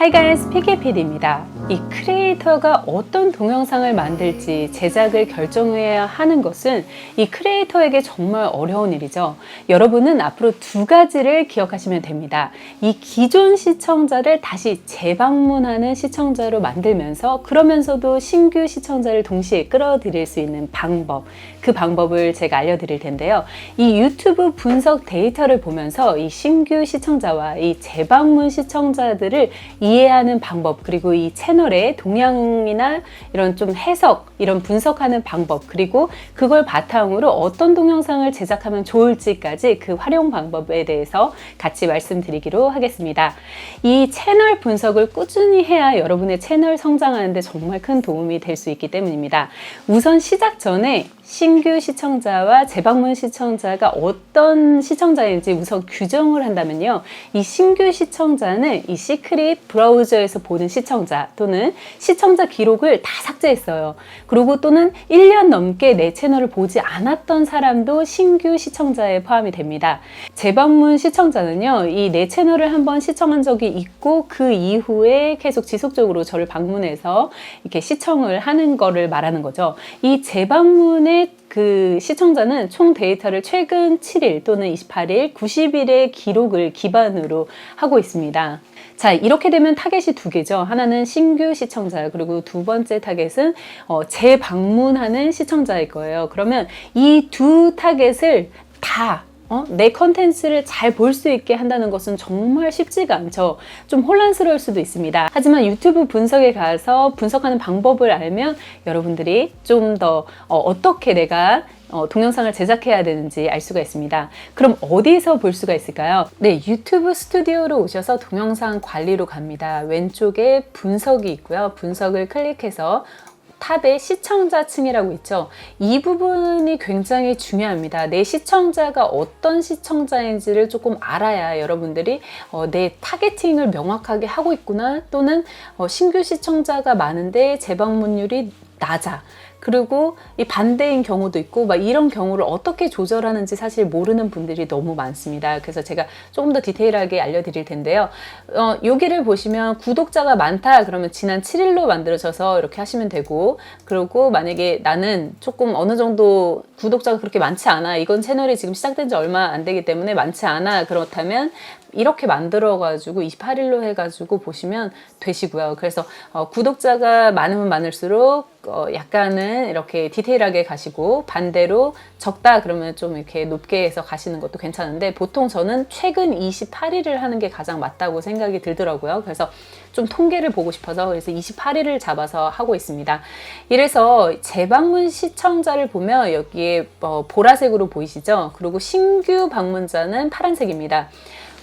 Hi guys, PKPD입니다. 이 크리에이터가 어떤 동영상을 만들지 제작을 결정해야 하는 것은 이 크리에이터에게 정말 어려운 일이죠. 여러분은 앞으로 두 가지를 기억하시면 됩니다. 이 기존 시청자를 다시 재방문하는 시청자로 만들면서 그러면서도 신규 시청자를 동시에 끌어들일 수 있는 방법, 그 방법을 제가 알려드릴 텐데요. 이 유튜브 분석 데이터를 보면서 이 신규 시청자와 이 재방문 시청자들을 이해하는 방법, 그리고 이 채널의 동향이나 이런 좀 해석, 이런 분석하는 방법, 그리고 그걸 바탕으로 어떤 동영상을 제작하면 좋을지까지 그 활용 방법에 대해서 같이 말씀드리기로 하겠습니다. 이 채널 분석을 꾸준히 해야 여러분의 채널 성장하는데 정말 큰 도움이 될 수 있기 때문입니다. 우선 시작 전에 신규 시청자와 재방문 시청자가 어떤 시청자인지 우선 규정을 한다면요. 이 신규 시청자는 이 시크릿 브라우저에서 보는 시청자 또는 시청자 기록을 다 삭제했어요. 그리고 또는 1년 넘게 내 채널을 보지 않았던 사람도 신규 시청자에 포함이 됩니다. 재방문 시청자는요. 이 내 채널을 한번 시청한 적이 있고 그 이후에 계속 지속적으로 저를 방문해서 이렇게 시청을 하는 거를 말하는 거죠. 이 재방문의 그 시청자는 총 데이터를 최근 7일 또는 28일, 90일의 기록을 기반으로 하고 있습니다. 자, 이렇게 되면 타겟이 두 개죠. 하나는 신규 시청자, 그리고 두 번째 타겟은 재방문하는 시청자일 거예요. 그러면 이 두 타겟을 다 내 컨텐츠를 잘 볼 수 있게 한다는 것은 정말 쉽지가 않죠. 좀 혼란스러울 수도 있습니다. 하지만 유튜브 분석에 가서 분석하는 방법을 알면 여러분들이 좀 더 어떻게 내가 동영상을 제작해야 되는지 알 수가 있습니다. 그럼 어디서 볼 수가 있을까요? 네, 유튜브 스튜디오로 오셔서 동영상 관리로 갑니다. 왼쪽에 분석이 있고요. 분석을 클릭해서 탑에 시청자층이라고 있죠. 이 부분이 굉장히 중요합니다. 내 시청자가 어떤 시청자인지를 조금 알아야 여러분들이 내 타겟팅을 명확하게 하고 있구나, 또는 신규 시청자가 많은데 재방문율이 낮아. 그리고 이 반대인 경우도 있고 막 이런 경우를 어떻게 조절하는지 사실 모르는 분들이 너무 많습니다. 그래서 제가 조금 더 디테일하게 알려드릴 텐데요. 여기를 보시면 구독자가 많다 그러면 지난 7일로 만들어져서 이렇게 하시면 되고, 그리고 만약에 나는 조금 어느 정도 구독자가 그렇게 많지 않아, 이건 채널이 지금 시작된 지 얼마 안 되기 때문에 많지 않아, 그렇다면 이렇게 만들어 가지고 28일로 해 가지고 보시면 되시고요. 그래서 구독자가 많으면 많을수록 약간은 이렇게 디테일하게 가시고, 반대로 적다 그러면 좀 이렇게 높게 해서 가시는 것도 괜찮은데, 보통 저는 최근 28일을 하는 게 가장 맞다고 생각이 들더라고요. 그래서 좀 통계를 보고 싶어서 그래서 28일을 잡아서 하고 있습니다. 이래서 재방문 시청자를 보면 여기에 보라색으로 보이시죠? 그리고 신규 방문자는 파란색입니다.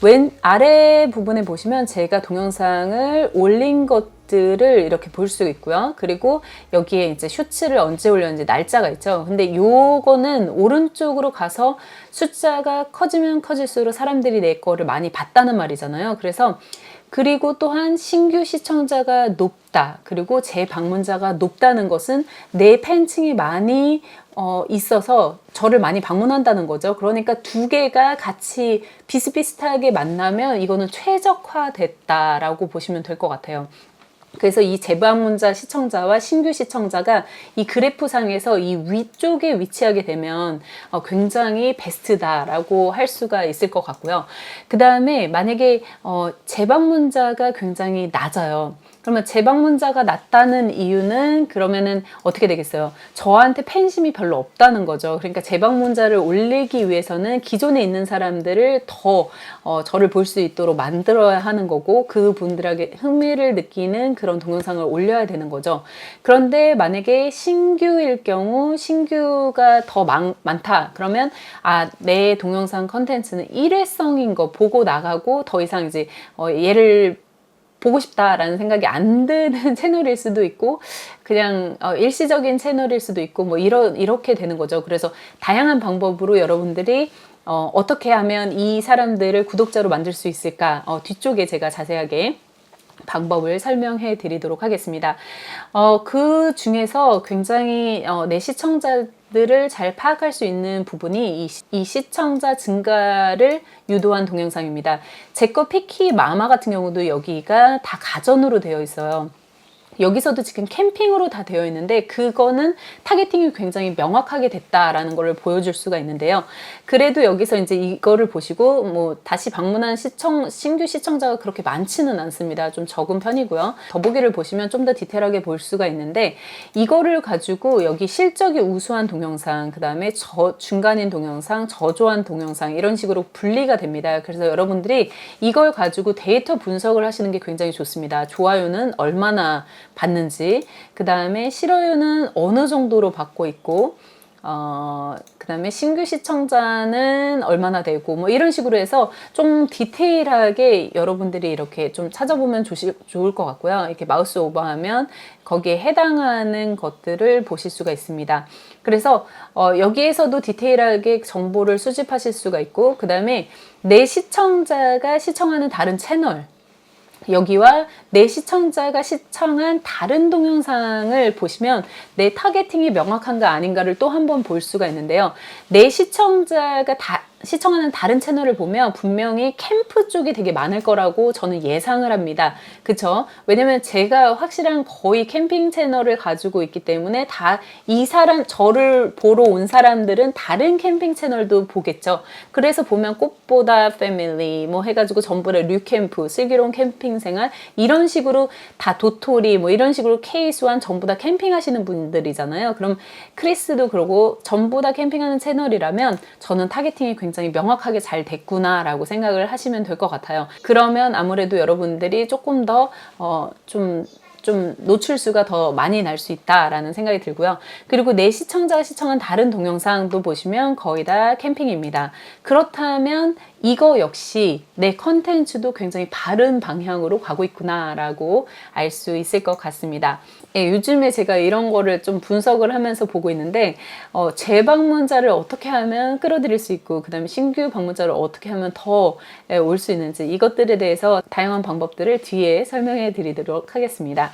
왼 아래 부분에 보시면 제가 동영상을 올린 것들을 이렇게 볼 수 있고요. 그리고 여기에 이제 쇼츠를 언제 올렸는지 날짜가 있죠. 근데 요거는 오른쪽으로 가서 숫자가 커지면 커질수록 사람들이 내 거를 많이 봤다는 말이잖아요. 그리고 또한 신규 시청자가 높다, 그리고 재방문자가 높다는 것은 내 팬층이 많이 있어서 저를 많이 방문한다는 거죠. 그러니까 두 개가 같이 비슷비슷하게 만나면 이거는 최적화됐다라고 보시면 될 것 같아요. 그래서 이 재방문자 시청자와 신규 시청자가 이 그래프상에서 이 위쪽에 위치하게 되면 굉장히 베스트다라고 할 수가 있을 것 같고요. 그 다음에 만약에 재방문자가 굉장히 낮아요. 그러면 재방문자가 낮다는 이유는 그러면은 어떻게 되겠어요? 저한테 팬심이 별로 없다는 거죠. 그러니까 재방문자를 올리기 위해서는 기존에 있는 사람들을 더 저를 볼 수 있도록 만들어야 하는 거고, 그분들에게 흥미를 느끼는 그런 동영상을 올려야 되는 거죠. 그런데 만약에 신규일 경우, 신규가 더 많다 그러면 내 동영상 컨텐츠는 일회성인 거 보고 나가고 더 이상 이제 얘를 보고 싶다라는 생각이 안 드는 채널일 수도 있고, 그냥 일시적인 채널일 수도 있고, 뭐 이렇게 되는 거죠. 그래서 다양한 방법으로 여러분들이 어떻게 하면 이 사람들을 구독자로 만들 수 있을까, 뒤쪽에 제가 자세하게 방법을 설명해 드리도록 하겠습니다. 그 중에서 굉장히 내 시청자 것들을 잘 파악할 수 있는 부분이 이 시청자 증가를 유도한 동영상입니다. 제 거 피키 마마 같은 경우도 여기가 다 가전으로 되어 있어요. 여기서도 지금 캠핑으로 다 되어 있는데 그거는 타겟팅이 굉장히 명확하게 됐다라는 걸 보여줄 수가 있는데요. 그래도 여기서 이제 이거를 보시고 뭐 다시 방문한 신규 시청자가 그렇게 많지는 않습니다. 좀 적은 편이고요. 더보기를 보시면 좀 더 디테일하게 볼 수가 있는데 이거를 가지고 여기 실적이 우수한 동영상, 그 다음에 중간인 동영상, 저조한 동영상 이런 식으로 분리가 됩니다. 그래서 여러분들이 이걸 가지고 데이터 분석을 하시는 게 굉장히 좋습니다. 좋아요는 얼마나 받는지, 그 다음에 싫어요는 어느 정도로 받고 있고, 그 다음에 신규 시청자는 얼마나 되고, 뭐 이런 식으로 해서 좀 디테일하게 여러분들이 이렇게 좀 찾아보면 좋을 것 같고요. 이렇게 마우스 오버하면 거기에 해당하는 것들을 보실 수가 있습니다. 그래서 여기에서도 디테일하게 정보를 수집하실 수가 있고, 그 다음에 내 시청자가 시청하는 다른 채널, 여기와 내 시청자가 시청한 다른 동영상을 보시면 내 타겟팅이 명확한가 아닌가를 또 한 번 볼 수가 있는데요. 내 시청자가 시청하는 다른 채널을 보면 분명히 캠프 쪽이 되게 많을 거라고 저는 예상을 합니다. 그쵸? 왜냐면 제가 확실한 거의 캠핑 채널을 가지고 있기 때문에 저를 보러 온 사람들은 다른 캠핑 채널도 보겠죠. 그래서 보면 꽃보다 패밀리 뭐 해가지고 전부 다 류캠프, 슬기로운 캠핑 생활 이런 식으로 다 도토리 뭐 이런 식으로 케이스완 전부 다 캠핑하시는 분들이잖아요. 그럼 크리스도 그러고 전부 다 캠핑하는 채널이라면 저는 타겟팅이 굉장히 명확하게 잘 됐구나라고 생각을 하시면 될 것 같아요. 그러면 아무래도 여러분들이 조금 더 좀 노출수가 더 많이 날 수 있다라는 생각이 들고요. 그리고 내 시청자가 시청한 다른 동영상도 보시면 거의 다 캠핑입니다. 그렇다면 이거 역시 내 컨텐츠도 굉장히 바른 방향으로 가고 있구나라고 알 수 있을 것 같습니다. 예, 요즘에 제가 이런 거를 좀 분석을 하면서 보고 있는데 재방문자를 어떻게 하면 끌어들일 수 있고 그 다음에 신규 방문자를 어떻게 하면 더 올 수 있는지 이것들에 대해서 다양한 방법들을 뒤에 설명해 드리도록 하겠습니다.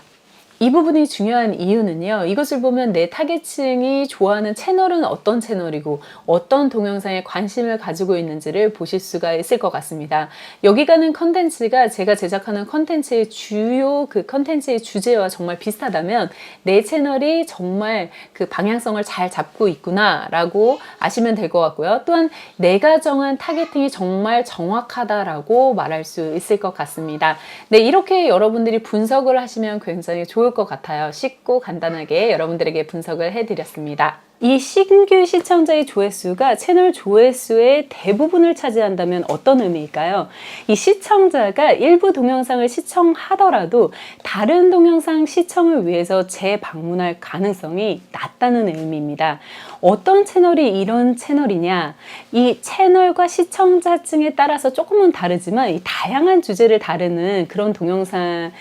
이 부분이 중요한 이유는요. 이것을 보면 내 타겟층이 좋아하는 채널은 어떤 채널이고 어떤 동영상에 관심을 가지고 있는지를 보실 수가 있을 것 같습니다. 여기 가는 컨텐츠가 제가 제작하는 컨텐츠의 주요 그 컨텐츠의 주제와 정말 비슷하다면 내 채널이 정말 그 방향성을 잘 잡고 있구나 라고 아시면 될 것 같고요. 또한 내가 정한 타겟팅이 정말 정확하다라고 말할 수 있을 것 같습니다. 네, 이렇게 여러분들이 분석을 하시면 굉장히 좋을 것 같아요. 쉽고 간단하게 여러분들에게 분석을 해드렸습니다. 이 신규 시청자의 조회수가 채널 조회수의 대부분을 차지한다면 어떤 의미일까요? 이 시청자가 일부 동영상을 시청하더라도 다른 동영상 시청을 위해서 재방문할 가능성이 낮다는 의미입니다. 어떤 채널이 이런 채널이냐? 이 채널과 시청자층에 따라서 조금은 다르지만 이 다양한 주제를 다루는 그런 동영상을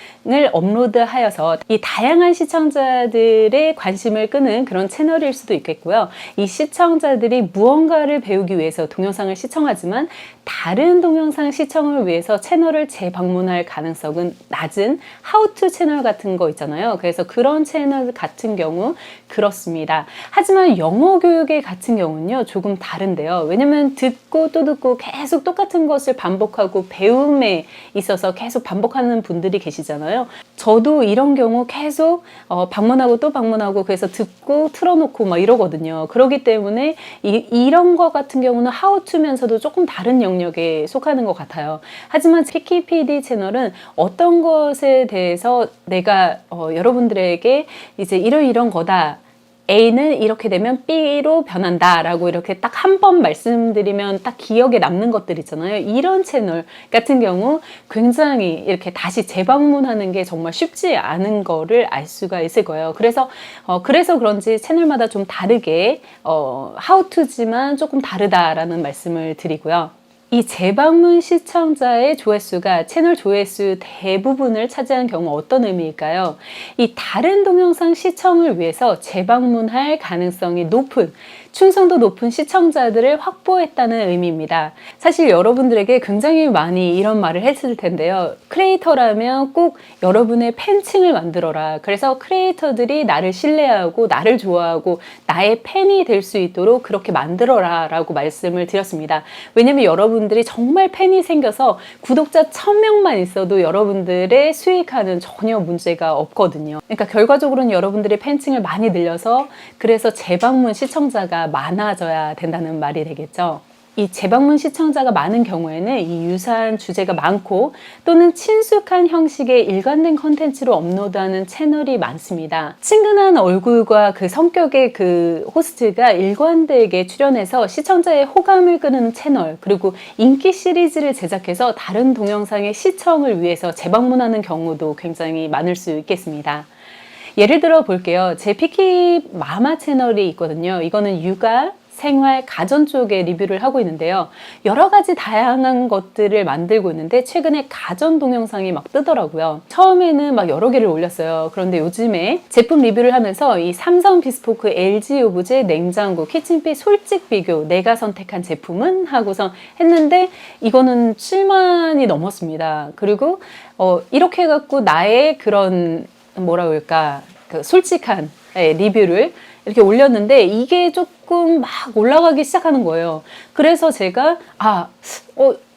업로드하여서 이 다양한 시청자들의 관심을 끄는 그런 채널일 수도 있겠고요. 이 시청자들이 무언가를 배우기 위해서 동영상을 시청하지만 다른 동영상 시청을 위해서 채널을 재방문할 가능성은 낮은 하우투 채널 같은 거 있잖아요. 그래서 그런 채널 같은 경우 그렇습니다. 하지만 영어 교육의 같은 경우는요 조금 다른데요. 왜냐면 듣고 또 듣고 계속 똑같은 것을 반복하고 배움에 있어서 계속 반복하는 분들이 계시잖아요. 저도 이런 경우 계속 방문하고 또 방문하고 그래서 듣고 틀어놓고 막 이러거든요. 그렇기 때문에 이런 것 같은 경우는 하우투면서도 조금 다른 영역에 속하는 것 같아요. 하지만 피키PD 채널은 어떤 것에 대해서 내가 여러분들에게 이제 이런 거다. A는 이렇게 되면 B로 변한다 라고 이렇게 딱 한 번 말씀드리면 딱 기억에 남는 것들 있잖아요. 이런 채널 같은 경우 굉장히 이렇게 다시 재방문하는 게 정말 쉽지 않은 거를 알 수가 있을 거예요. 그래서 그런지 채널마다 좀 다르게 하우투지만 조금 다르다라는 말씀을 드리고요. 이 재방문 시청자의 조회수가 채널 조회수 대부분을 차지하는 경우 어떤 의미일까요? 이 다른 동영상 시청을 위해서 재방문할 가능성이 높은 충성도 높은 시청자들을 확보했다는 의미입니다. 사실 여러분들에게 굉장히 많이 이런 말을 했을 텐데요. 크리에이터라면 꼭 여러분의 팬층을 만들어라. 그래서 크리에이터들이 나를 신뢰하고 나를 좋아하고 나의 팬이 될 수 있도록 그렇게 만들어라 라고 말씀을 드렸습니다. 왜냐면 여러분들이 정말 팬이 생겨서 구독자 1000명만 있어도 여러분들의 수익화는 전혀 문제가 없거든요. 그러니까 결과적으로는 여러분들의 팬층을 많이 늘려서 그래서 재방문 시청자가 많아져야 된다는 말이 되겠죠. 이 재방문 시청자가 많은 경우에는 이 유사한 주제가 많고 또는 친숙한 형식의 일관된 컨텐츠로 업로드하는 채널이 많습니다. 친근한 얼굴과 그 성격의 그 호스트가 일관되게 출연해서 시청자의 호감을 끄는 채널, 그리고 인기 시리즈를 제작해서 다른 동영상의 시청을 위해서 재방문하는 경우도 굉장히 많을 수 있겠습니다. 예를 들어 볼게요. 제 피키 마마 채널이 있거든요. 이거는 육아, 생활, 가전 쪽에 리뷰를 하고 있는데요. 여러 가지 다양한 것들을 만들고 있는데 최근에 가전 동영상이 막 뜨더라고요. 처음에는 막 여러 개를 올렸어요. 그런데 요즘에 제품 리뷰를 하면서 이 삼성 비스포크 LG 오브제 냉장고 키친핏 솔직 비교 내가 선택한 제품은 하고서 했는데 이거는 7만이 넘었습니다. 그리고 이렇게 해갖고 나의 그런 뭐라 그럴까 그 솔직한 리뷰를 이렇게 올렸는데 이게 조금 막 올라가기 시작하는 거예요. 그래서 제가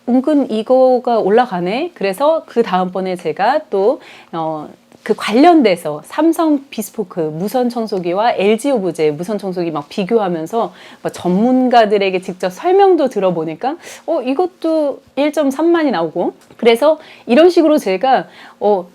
은근 이거가 올라가네. 그래서 그 다음번에 제가 또 그 관련돼서 삼성 비스포크 무선 청소기와 LG 오브제 무선 청소기 막 비교하면서 막 전문가들에게 직접 설명도 들어보니까 이것도 1.3만이 나오고, 그래서 이런 식으로 제가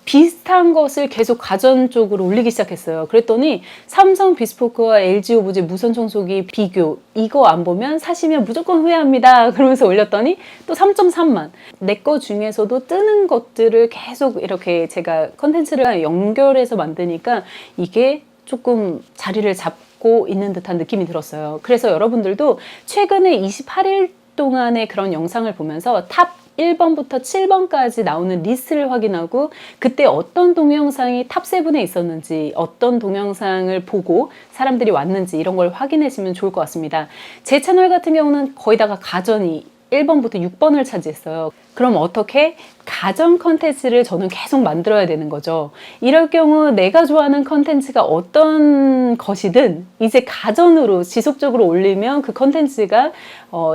비슷한 것을 계속 가전 쪽으로 올리기 시작했어요. 그랬더니 삼성 비스포크와 LG 오브제 무선 청소기 비교 이거 안 보면 사시면 무조건 후회합니다 그러면서 올렸더니 또 3.3만. 내 거 중에서도 뜨는 것들을 계속 이렇게 제가 컨텐츠를 연결해서 만드니까 이게 조금 자리를 잡고 있는 듯한 느낌이 들었어요. 그래서 여러분들도 최근에 28일 동안의 그런 영상을 보면서 탑 1번부터 7번까지 나오는 리스트를 확인하고 그때 어떤 동영상이 탑 7에 있었는지, 어떤 동영상을 보고 사람들이 왔는지 이런 걸 확인하시면 좋을 것 같습니다. 제 채널 같은 경우는 거의 다가 가전이 1번부터 6번을 차지했어요. 그럼 어떻게? 가전 컨텐츠를 저는 계속 만들어야 되는 거죠. 이럴 경우 내가 좋아하는 컨텐츠가 어떤 것이든 이제 가전으로 지속적으로 올리면 그 컨텐츠가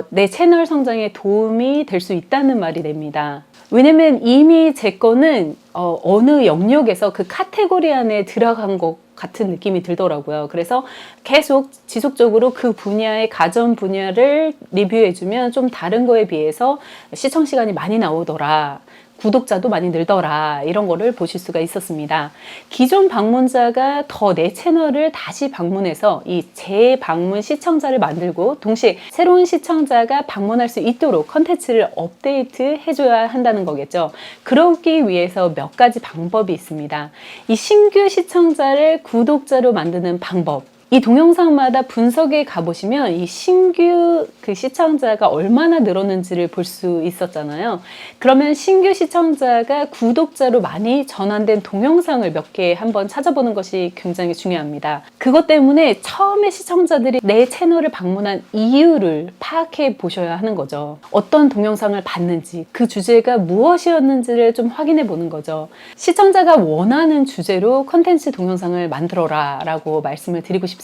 내 채널 성장에 도움이 될 수 있다는 말이 됩니다. 왜냐면 이미 제 거는 어느 영역에서 그 카테고리 안에 들어간 것 같은 느낌이 들더라고요. 그래서 계속 지속적으로 그 분야의 가전 분야를 리뷰해주면 좀 다른 거에 비해서 시청 시간이 많이 나오더라. 구독자도 많이 늘더라. 이런 거를 보실 수가 있었습니다. 기존 방문자가 더 내 채널을 다시 방문해서 이 재방문 시청자를 만들고 동시에 새로운 시청자가 방문할 수 있도록 컨텐츠를 업데이트 해줘야 한다는 거겠죠. 그러기 위해서 몇 가지 방법이 있습니다. 이 신규 시청자를 구독자로 만드는 방법. 이 동영상마다 분석에 가보시면 이 신규 그 시청자가 얼마나 늘었는지를 볼 수 있었잖아요. 그러면 신규 시청자가 구독자로 많이 전환된 동영상을 몇 개 한번 찾아보는 것이 굉장히 중요합니다. 그것 때문에 처음에 시청자들이 내 채널을 방문한 이유를 파악해 보셔야 하는 거죠. 어떤 동영상을 봤는지, 그 주제가 무엇이었는지를 좀 확인해 보는 거죠. 시청자가 원하는 주제로 컨텐츠 동영상을 만들어라 라고 말씀을 드리고 싶습니다.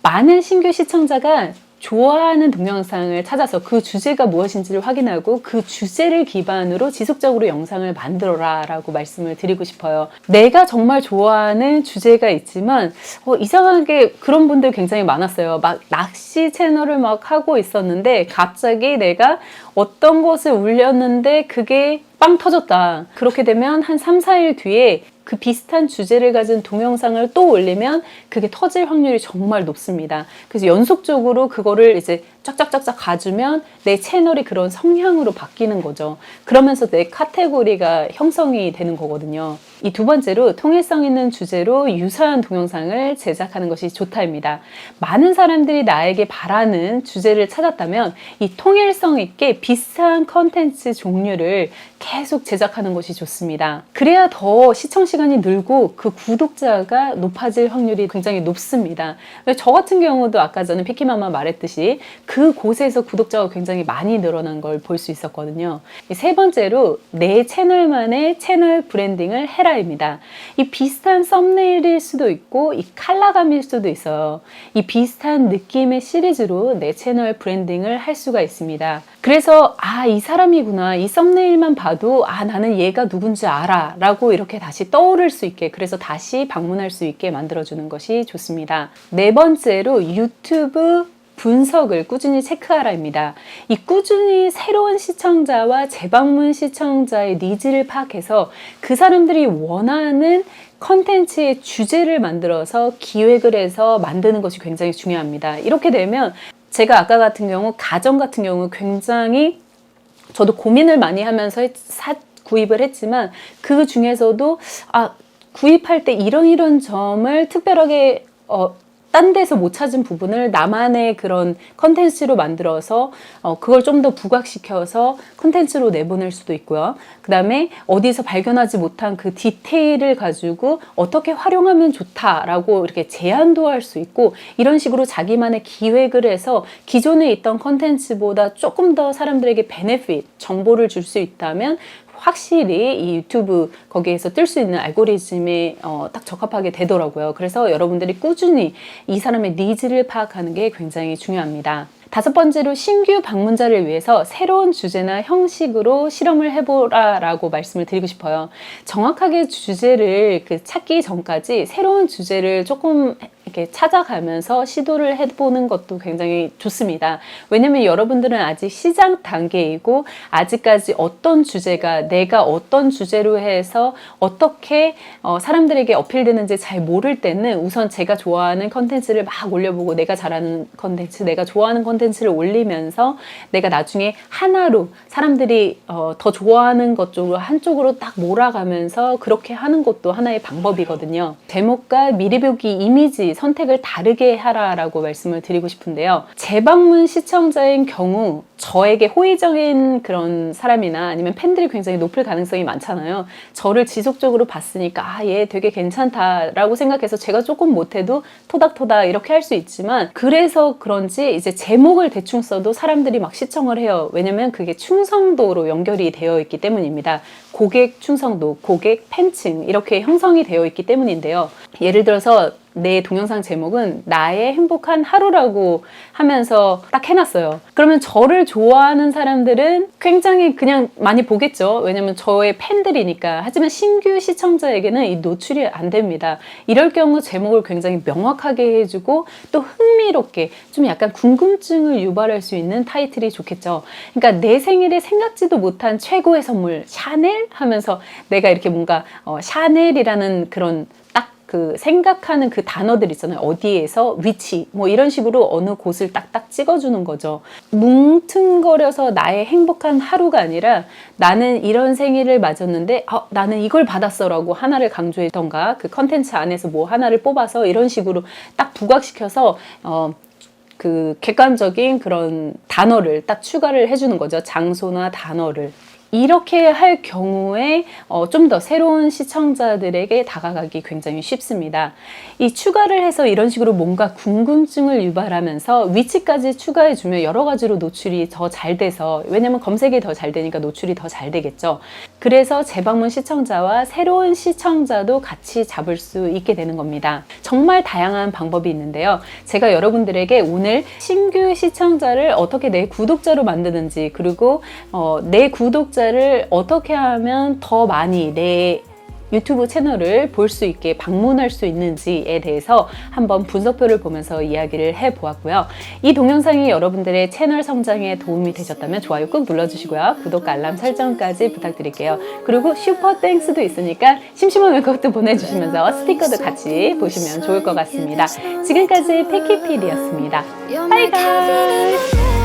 많은 신규 시청자가 좋아하는 동영상을 찾아서 그 주제가 무엇인지를 확인하고 그 주제를 기반으로 지속적으로 영상을 만들어라 라고 말씀을 드리고 싶어요. 내가 정말 좋아하는 주제가 있지만 이상하게 그런 분들 굉장히 많았어요. 막 낚시 채널을 막 하고 있었는데 갑자기 내가 어떤 것을 올렸는데 그게 빵 터졌다. 그렇게 되면 한 3, 4일 뒤에 그 비슷한 주제를 가진 동영상을 또 올리면 그게 터질 확률이 정말 높습니다. 그래서 연속적으로 그거를 이제 쫙쫙쫙쫙 가주면 내 채널이 그런 성향으로 바뀌는 거죠. 그러면서 내 카테고리가 형성이 되는 거거든요. 이 두 번째로 통일성 있는 주제로 유사한 동영상을 제작하는 것이 좋다입니다. 많은 사람들이 나에게 바라는 주제를 찾았다면 이 통일성 있게 비슷한 컨텐츠 종류를 계속 제작하는 것이 좋습니다. 그래야 더 시청 시간이 늘고 그 구독자가 높아질 확률이 굉장히 높습니다. 저 같은 경우도 아까 전에 피키마마 말했듯이 그 곳에서 구독자가 굉장히 많이 늘어난 걸 볼 수 있었거든요. 세 번째로 내 채널만의 채널 브랜딩을 해라입니다. 이 비슷한 썸네일일 수도 있고 이 컬러감일 수도 있어요. 이 비슷한 느낌의 시리즈로 내 채널 브랜딩을 할 수가 있습니다. 그래서 이 사람이구나, 이 썸네일만 봐도 나는 얘가 누군지 알아 라고 이렇게 다시 떠오를 수 있게, 그래서 다시 방문할 수 있게 만들어주는 것이 좋습니다. 네 번째로 유튜브 분석을 꾸준히 체크하라입니다. 이 꾸준히 새로운 시청자와 재방문 시청자의 니즈를 파악해서 그 사람들이 원하는 컨텐츠의 주제를 만들어서 기획을 해서 만드는 것이 굉장히 중요합니다. 이렇게 되면 제가 아까 같은 경우 가정 같은 경우 굉장히 저도 고민을 많이 하면서 구입을 했지만 그 중에서도 구입할 때 이런 점을 특별하게 딴 데서 못 찾은 부분을 나만의 그런 컨텐츠로 만들어서 그걸 좀 더 부각시켜서 컨텐츠로 내보낼 수도 있고요. 그 다음에 어디서 발견하지 못한 그 디테일을 가지고 어떻게 활용하면 좋다라고 이렇게 제안도 할 수 있고, 이런 식으로 자기만의 기획을 해서 기존에 있던 컨텐츠보다 조금 더 사람들에게 베네핏, 정보를 줄 수 있다면 확실히 이 유튜브 거기에서 뜰 수 있는 알고리즘에 딱 적합하게 되더라고요. 그래서 여러분들이 꾸준히 이 사람의 니즈를 파악하는 게 굉장히 중요합니다. 다섯 번째로 신규 방문자를 위해서 새로운 주제나 형식으로 실험을 해보라라고 말씀을 드리고 싶어요. 정확하게 주제를 찾기 전까지 새로운 주제를 조금 이렇게 찾아가면서 시도를 해보는 것도 굉장히 좋습니다. 왜냐면 여러분들은 아직 시장 단계이고 아직까지 어떤 주제가 내가 어떤 주제로 해서 어떻게 사람들에게 어필되는지 잘 모를 때는 우선 제가 좋아하는 컨텐츠를 막 올려보고 내가 잘하는 컨텐츠, 내가 좋아하는 컨텐츠를 올리면서 내가 나중에 하나로 사람들이 더 좋아하는 것 쪽으로 한쪽으로 딱 몰아가면서 그렇게 하는 것도 하나의 방법이거든요. 제목과 미리 보기 이미지 선택을 다르게 하라라고 말씀을 드리고 싶은데요. 재방문 시청자인 경우 저에게 호의적인 그런 사람이나 아니면 팬들이 굉장히 높을 가능성이 많잖아요. 저를 지속적으로 봤으니까 얘 되게 괜찮다라고 생각해서 제가 조금 못해도 토닥토닥 이렇게 할 수 있지만, 그래서 그런지 이제 제목을 대충 써도 사람들이 막 시청을 해요. 왜냐면 그게 충성도로 연결이 되어 있기 때문입니다. 고객 충성도, 고객 팬층 이렇게 형성이 되어 있기 때문인데요. 예를 들어서 내 동영상 제목은 나의 행복한 하루라고 하면서 딱 해놨어요. 그러면 저를 좋아하는 사람들은 굉장히 그냥 많이 보겠죠. 왜냐면 저의 팬들이니까. 하지만 신규 시청자에게는 이 노출이 안 됩니다. 이럴 경우 제목을 굉장히 명확하게 해주고 또 흥미롭게 좀 약간 궁금증을 유발할 수 있는 타이틀이 좋겠죠. 그러니까 내 생일에 생각지도 못한 최고의 선물 샤넬 하면서 내가 이렇게 뭔가 샤넬이라는 그런 그 생각하는 그 단어들 있잖아요. 어디에서, 위치, 뭐 이런 식으로 어느 곳을 딱딱 찍어주는 거죠. 뭉퉁거려서 나의 행복한 하루가 아니라 나는 이런 생일을 맞았는데 나는 이걸 받았어 라고 하나를 강조했던가, 그 컨텐츠 안에서 뭐 하나를 뽑아서 이런 식으로 딱 부각시켜서 그 객관적인 그런 단어를 딱 추가를 해주는 거죠. 장소나 단어를. 이렇게 할 경우에 좀 더 새로운 시청자들에게 다가가기 굉장히 쉽습니다. 이 추가를 해서 이런 식으로 뭔가 궁금증을 유발하면서 위치까지 추가해주면 여러 가지로 노출이 더 잘 돼서, 왜냐면 검색이 더 잘 되니까 노출이 더 잘 되겠죠. 그래서 재방문 시청자와 새로운 시청자도 같이 잡을 수 있게 되는 겁니다. 정말 다양한 방법이 있는데요. 제가 여러분들에게 오늘 신규 시청자를 어떻게 내 구독자로 만드는지, 그리고 내 구독자를 어떻게 하면 더 많이 내 유튜브 채널을 볼 수 있게 방문할 수 있는지에 대해서 한번 분석표를 보면서 이야기를 해보았고요. 이 동영상이 여러분들의 채널 성장에 도움이 되셨다면 좋아요 꾹 눌러주시고요. 구독과 알람 설정까지 부탁드릴게요. 그리고 슈퍼 땡스도 있으니까 심심한 웨이크업도 보내주시면서 스티커도 같이 보시면 좋을 것 같습니다. 지금까지 패키필이었습니다. 바이바이.